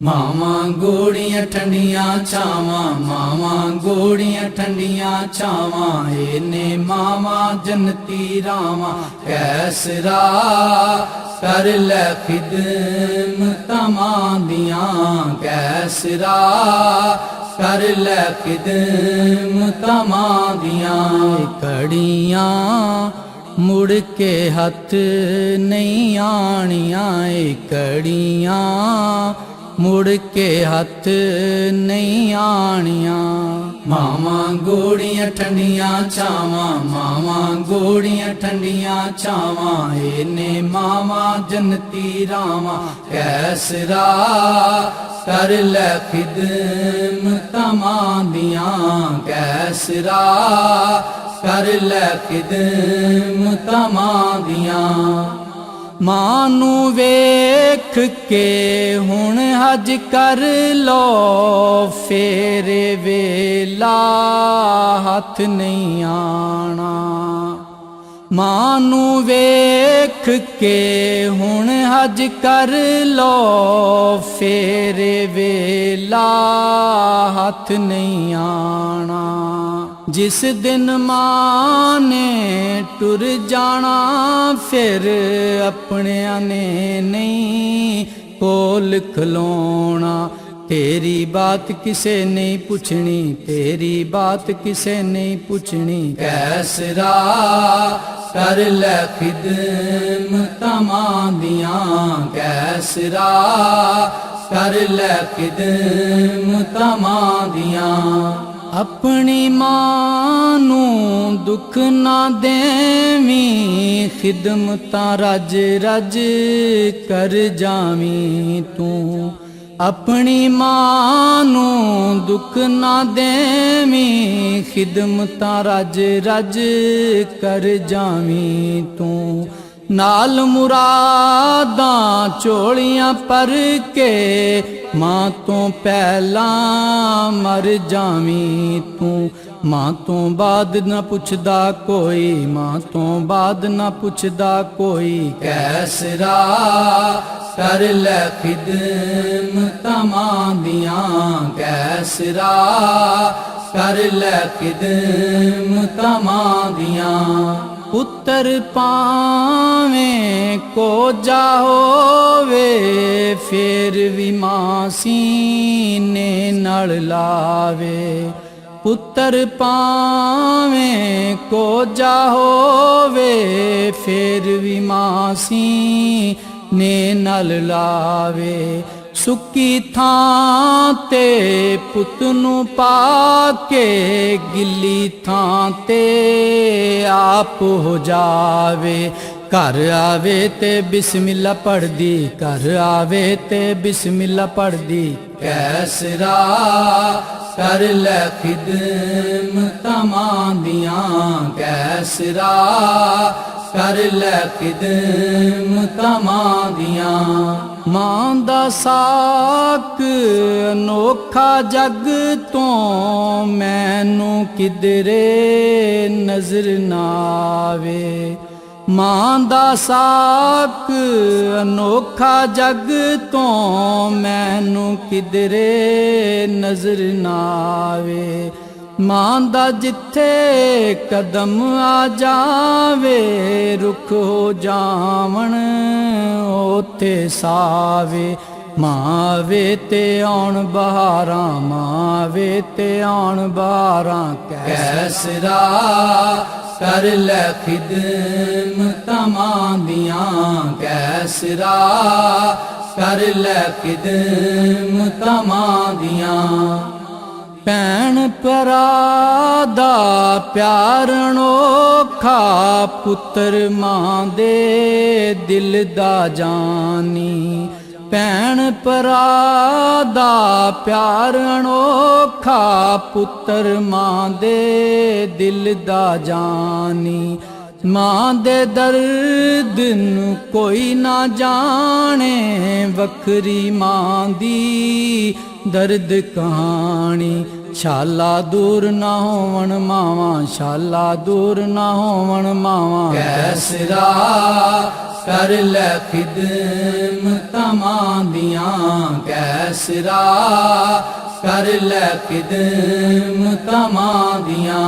ਮਾਵਾਂ ਗੋੜੀਆਂ ਠੰਡੀਆਂ ਛਾਵਾਂ, ਮਾਵਾਂ ਗੋੜੀਆਂ ਠੰਡੀਆਂ ਛਾਵਾਂ, ਇਹਨੇ ਮਾਵਾਂ ਜੰਨਤੀ ਰਾਵਾਂ। ਕੈਸਰਾ ਕਰ ਲੈ ਖਿਦਮਤਾਂ ਮਾਂ ਦੀਆਂ, ਕੈਸਰਾ ਕਰ ਲੈ ਖਿਦਮਤਾਂ ਮਾਂ ਦੀਆਂ। ਕੜੀਆਂ ਮੁੜ ਕੇ ਹੱਥ ਨਹੀਂ ਆਣੀਆਂ, ਏ ਕੜੀਆਂ ਮੁੜ ਕੇ ਹੱਥ ਨਹੀਂ ਆਣੀਆਂ। ਮਾਵਾਂ ਗੋੜੀਆਂ ਠੰਡੀਆਂ ਛਾਵਾਂ, ਮਾਵਾਂ ਗੋੜੀਆਂ ਠੰਡੀਆਂ ਛਾਵਾਂ, ਇਹਨੇ ਮਾਵਾਂ ਜੰਨਤੀ ਰਾਵਾਂ। ਕੈਸਰਾ ਕਰ ਲੈ ਖਿਦਮਤਾਂ ਮਾਂ ਦੀਆਂ, ਕੈਸਰਾ ਕਰ ਲੈ ਖਿਦਮਤਾਂ ਮਾਂ ਦੀਆਂ। ਮਾਂ ਨੂੰ ਵੇਖ ਕੇ ਹੁਣ ਹਜ ਕਰ ਲੋ, ਫੇਰੇ ਵੇਲਾ ਹੱਥ ਨਹੀਂ ਆਣਾ। ਮਾਂ ਨੂੰ ਵੇਖ ਕੇ ਹੁਣ ਹਜ ਕਰ ਲੋ, ਫੇਰੇ ਵੇਲਾ ਹੱਥ ਨਹੀਂ ਆਣਾ। ਜਿਸ ਦਿਨ ਮਾਂ ਨੇ ਟੁਰ ਜਾਣਾ, ਫਿਰ ਆਪਣਿਆਂ ਨੇ ਨਹੀਂ ਕੋਲ ਖਲੋਣਾ। तेरी बात किसे नहीं पूछनी, तेरी बात किसे नहीं पूछनी। कैसरा कर ले खिदमतां मां दियां, कैसरा कर ले खिदमतां मां दियां। अपनी मां नू दुख ना देवी, खिदमतां रज रज कर जावी तू। अपनी मां नू दुख ना देवी, खिदमतां रज रज कर जावी तू। नाल मुरादां झोलियां पर के, मां तो पहला मर जावी तू। मां तो बाद न पुछदा कोई, मां तो बाद न पुछदा कोई। कैसरा कर ले खिदमतां मां दियां, कैसरा कर ले खिदमतां मां दियां। पुत्र पावें को जा होवे, फिर भी मां सीने नाल लावे। पुत्र पावें को जा होवे, फिर भी मां सीने नाल लावे। सुकी थां ते पुत नू पाके, गिली थां ते आप हो जावे। घर आवे ते बिस्मिल्ला पढ़ दी, घर आवे ते बिस्मिल्ला पढ़ दी। कैसरा कर ले खिदमतां मां दियां, कैसरा कर ले खिदमतां मां दियां। मां दा साक अनोखा जग तो, मैनू किधरे नजर ना आवे। मां दा साक अनोखा जग तो, मैनू किधरे नजर ना आवे। मां दा जिथे कदम आ जावे, रुख हो जावण ओथे सावे। मां आवे ते आउण बहारां, मां आवे ते आउण बहारां। कैसरा कर ले खिदमतां मां दियां, कैसरा कर ले खिदमतां मां दियां। भैन भरा दा प्यार अनोखा, पुत्र मां दे दिल दा जानी। भैन भरा दा प्यार अनोखा, पुत्र मां दे दिल दा जानी। मां दे दर्द नू कोई ना जाने, वखरी मां दी दर्द कहानी। शाला दूर ना होवन मावां, शाला दूर ना होवन मावां। कैसरा ਕਰ ਲੈ ਖਿਦਮਤਾਂ ਮਾਂ ਦੀਆਂ ਕੈਸਰਾ ਕਰ ਲੈ ਖਿਦਮਤਾਂ ਮਾਂ ਦੀਆਂ